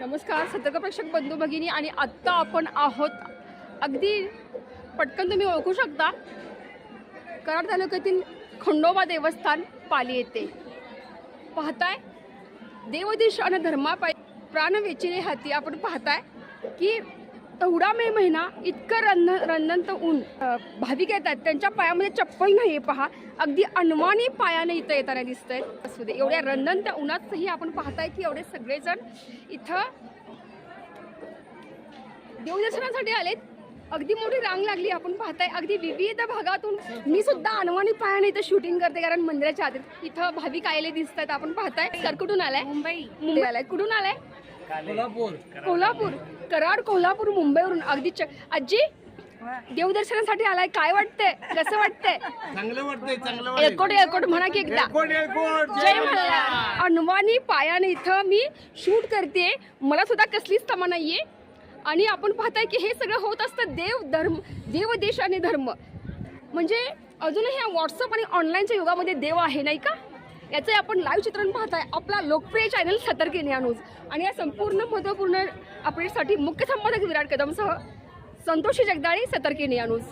नमस्कार सतर्क प्रेक्षक बंधू भगिनी। आणि आत्ता आपण आहोत, अगदी पटकन तुम्ही ओळखू शकता, कराड तालुक्यातील खंडोबा देवस्थान पाली येथे पाहताय देवदेश आणि धर्मापायी प्राण वेचिले हाती। आपण पाहताय की एवढा मे महिना इतकं रंधनत ऊन, भाविक येतात त्यांच्या पायामध्ये चप्पल नाही पहा, अगदी अनवाणी पायाने इथं येताना दिसतंय। असू दे, एवढ्या रंधनत्या उन्हातही आपण पाहताय की एवढे सगळेजण इथं देवदर्शनासाठी आलेत। अगदी मोठी रांग लागली, आपण पाहताय अगदी विविध भागातून। मी सुद्धा अनवाणी पायाने इथं शूटिंग करते, कारण मंदिराच्या आत इथं भाविक आलेले दिसतात। आपण पाहताय सर कुठून आलाय? मुंबई आलाय। कुठून आलाय? कोल्हापूर, कराड, कोल्हापूर, मुंबईवरून। अगदी आजी देवदर्शनासाठी आलाय, काय वाटतंय? कसं वाटतंय? चांगलं वाटतंय, चांगलं वाटतंय। एकोट म्हणा की एकदा जय मल्हार। अनवाणी पायाने इथं मी शूट करते, मला सुद्धा कसलीच तमा नाहीये। आणि आपण पाहताय की हे सगळं होत असतं देव देश आणि धर्म। म्हणजे अजूनही या व्हॉट्सअप आणि ऑनलाईनच्या युगामध्ये देव आहे नाही का? याचं आपण लाईव्ह चित्रण पाहताय आपला लोकप्रिय चॅनल सतर्क इंडिया न्यूज। आणि या संपूर्ण महत्त्वपूर्ण अपडेटसाठी मुख्य संपादक विराट कदमसह संतोषी जगदाळे, सतर्क इंडिया न्यूज।